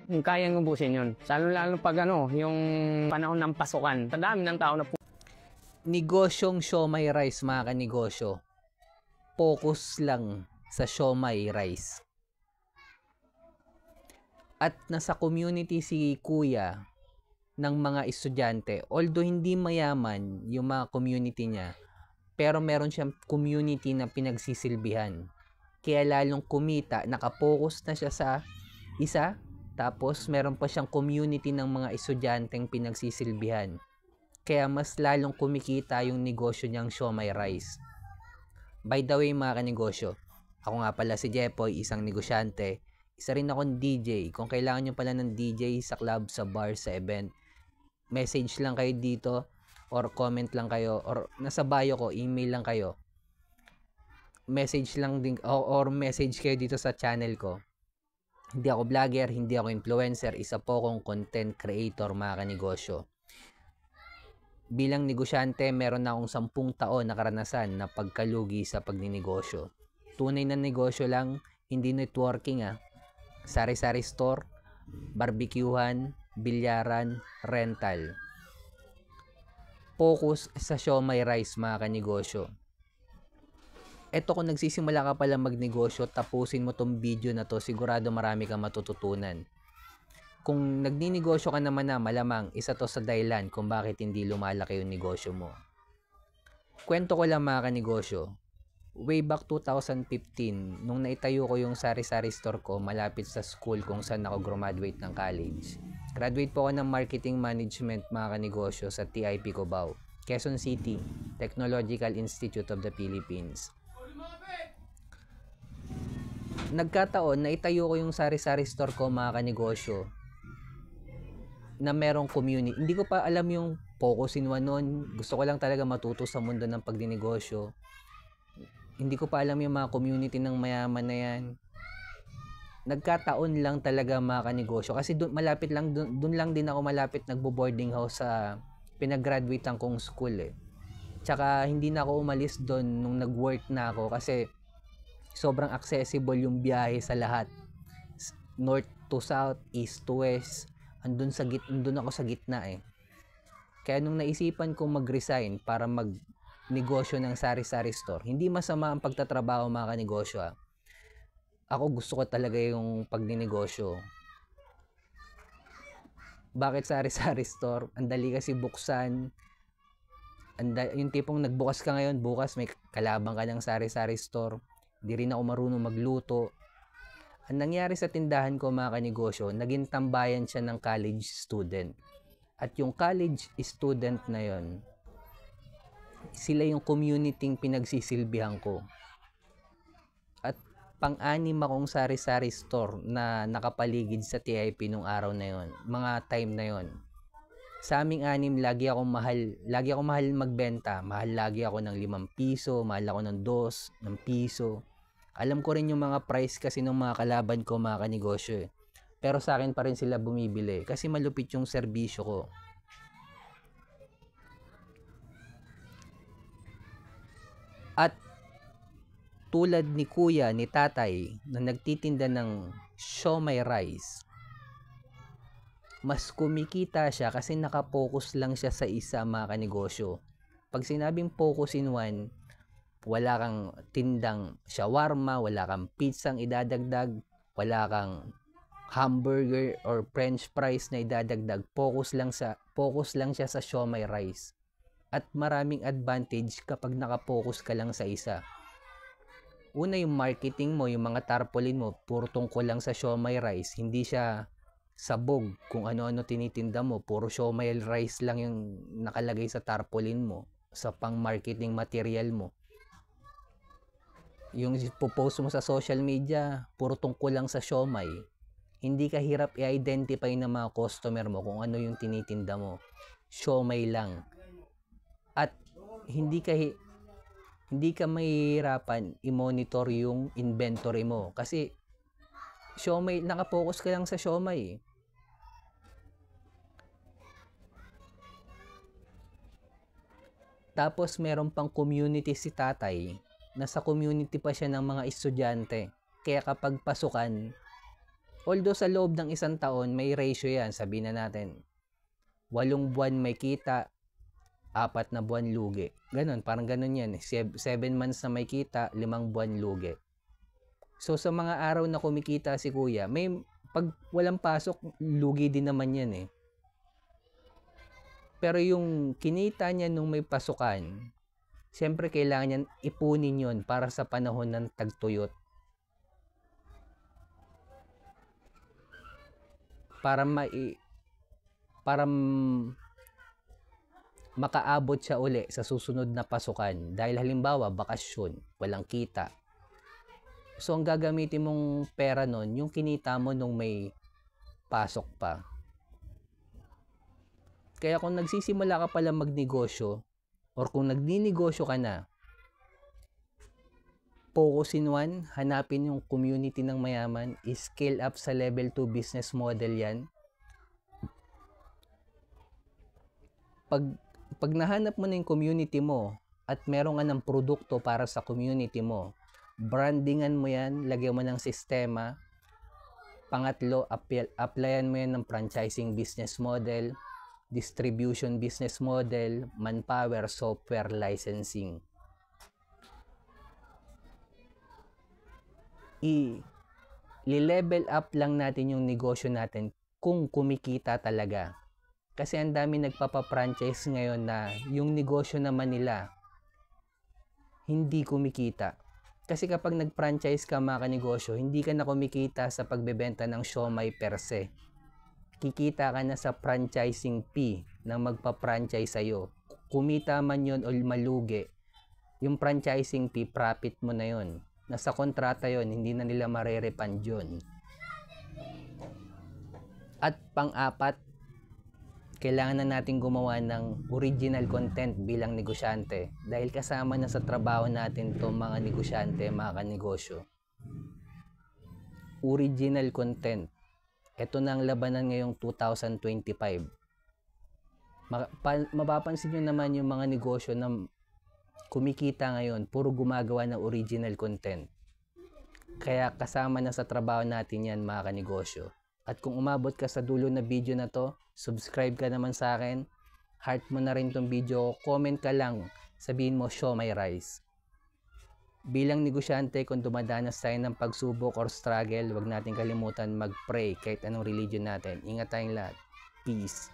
kayang ubusin yun. Lalo pag yung panahon ng pasukan. Tandami ng tao na Negosyong siomai rice, mga kanegosyo. Focus lang sa siomai rice. At nasa community si kuya ng mga estudyante. Although hindi mayaman yung mga community niya, pero meron siyang community na pinagsisilbihan. Kaya lalong kumita, nakapokus na siya sa isa, tapos meron pa siyang community ng mga estudyanteng pinagsisilbihan. Kaya mas lalong kumikita yung negosyo niyang siomai rice. By the way, mga kanegosyo, ako nga pala si Jepoy, isang negosyante. Isa rin akong DJ. Kung kailangan nyo pala ng DJ sa club, sa bar, sa event, message lang kayo dito or comment lang kayo or nasa bio ko, email lang kayo. Message lang din or message kayo dito sa channel ko. Hindi ako vlogger, hindi ako influencer, isa po akong content creator, mga kanegosyo. Bilang negosyante, meron na akong 10 taon na karanasan na pagkalugi sa pagninegosyo. Tunay na negosyo lang, hindi networking Sari-sari store, barbecuehan, bilyaran, rental. Focus sa siomai rice, mga kanegosyo. Eto, kung nagsisimula ka pala magnegosyo, tapusin mo tong video na to, sigurado marami kang matututunan. Kung nagninegosyo ka naman na, malamang isa to sa dahilan kung bakit hindi lumalaki yung negosyo mo. Kwento ko lang, mga kanegosyo. Way back 2015, nung naitayo ko yung sari-sari store ko malapit sa school kung saan ako graduate ng college. Graduate po ako ng marketing management, mga kanegosyo, sa TIP Cubao, Quezon City, Technological Institute of the Philippines. Nagkataon, naitayo ko yung sari-sari store ko, mga kanegosyo, na merong community. Hindi ko pa alam yung focus in one noon. Gusto ko lang talaga matuto sa mundo ng pagdinegosyo. Hindi ko pa alam yung mga community ng mayaman na yan. Nagkataon lang talaga, mga kanegosyo. Kasi malapit lang, dun lang din ako malapit nagbo-boarding house sa pinag-graduatean kong school Tsaka hindi na ako umalis doon nung nag-work na ako kasi sobrang accessible yung biyahe sa lahat. North to south, east to west. Andun ako sa gitna Kaya nung naisipan kong mag-resign para magnegosyo ng sari-sari store, hindi masama ang pagtatrabaho, mga kanegosyo Ako gusto ko talaga yung pagninegosyo. Bakit sari-sari store? Ang dali kasi buksan. Yung tipong nagbukas ka ngayon, bukas may kalabang ka ng sari-sari store. Hindi rin ako marunong magluto. Ang nangyari sa tindahan ko, mga kanegosyo, naging tambayan siya ng college student. At yung college student na yon, sila yung community pinagsisilbihan ko. At pang-anim akong sari-sari store na nakapaligid sa TIP nung araw na yon, mga time na yon. Sa aming anim, lagi akong mahal magbenta. Lagi ako ng 5 piso, mahal ako ng 2 ng piso. Alam ko rin yung mga price kasi ng mga kalaban ko, mga kanegosyo Pero sa akin pa rin sila bumibili kasi malupit yung serbisyo ko. At tulad ni kuya, ni tatay, na nagtitinda ng siomai rice, mas kumikita siya kasi nakapokus lang siya sa isa, mga kanegosyo. Pag sinabing focus in one, wala kang tindang shawarma, wala kang pizzang idadagdag, wala kang hamburger or french fries na idadagdag. Focus lang siya sa siomai rice. At maraming advantage kapag nakapokus ka lang sa isa. Una, yung marketing mo, yung mga tarpaulin mo, puro tungkol lang sa siomai rice. Hindi siya sabog kung ano-ano tinitinda mo. Puro siomai rice lang yung nakalagay sa tarpaulin mo, sa pang-marketing material mo. Yung post mo sa social media, puro tungkol lang sa siomai. Hindi ka hirap i-identify ng mga customer mo kung ano yung tinitinda mo. Siomai lang. At hindi ka mahihirapan i-monitor yung inventory mo. Kasi siomai, nakapokus ka lang sa siomai Tapos meron pang community si tatay. Nasa community pa siya ng mga estudyante. Kaya kapag pasukan, Although sa loob ng isang taon, may ratio yan. Sabihin na natin, 8 buwan may kita, 4 na buwan lugi. Ganon, parang ganon yan. 7 months na may kita, 5 buwan lugi. So sa mga araw na kumikita si kuya, pag walang pasok, lugi din naman yan eh. Pero yung kinita niya nung may pasukan, siyempre kailangan niyan ipunin yun para sa panahon ng tagtuyot. Para makaabot siya uli sa susunod na pasukan. Dahil halimbawa, bakasyon, walang kita. So, ang gagamitin mong pera nun, yung kinita mo nung may pasok pa. Kaya kung nagsisimula ka pala magnegosyo, or kung nagninegosyo ka na, focus in one, hanapin yung community ng mayaman, scale up sa level 2 business model yan. Pag nahanap mo na yung community mo at meron ka ng produkto para sa community mo, brandingan mo yan, lagyan mo ng sistema. Pangatlo, applyan mo yan ng franchising business model, distribution business model, manpower, software, licensing. I-level up lang natin yung negosyo natin kung kumikita talaga. Kasi ang dami nagpapa-franchise ngayon na yung negosyo naman nila hindi kumikita. Kasi kapag nag-franchise ka mga kanegosyo, hindi ka na kumikita sa pagbebenta ng siomai per se. Kikita ka na sa franchising fee ng magpa-franchise sa'yo. Kumita man yun o malugi, yung franchising fee, profit mo na yun. Nasa kontrata yon, hindi na nila marerepand yun. At pang-apat, kailangan na natin gumawa ng original content bilang negosyante dahil kasama na sa trabaho natin to mga negosyante, mga kanegosyo. Original content. Ito na ang labanan ngayong 2025. Mapapansin nyo naman yung mga negosyo na kumikita ngayon, puro gumagawa ng original content. Kaya kasama na sa trabaho natin yan mga kanegosyo. At kung umabot ka sa dulo na video na to, subscribe ka naman sa akin, heart mo na rin tong video, comment ka lang, sabihin mo siomai rice. Bilang negosyante, kung dumadanas tayo ng pagsubok or struggle, huwag natin kalimutan mag-pray kahit anong religion natin. Ingat tayong lahat. Peace.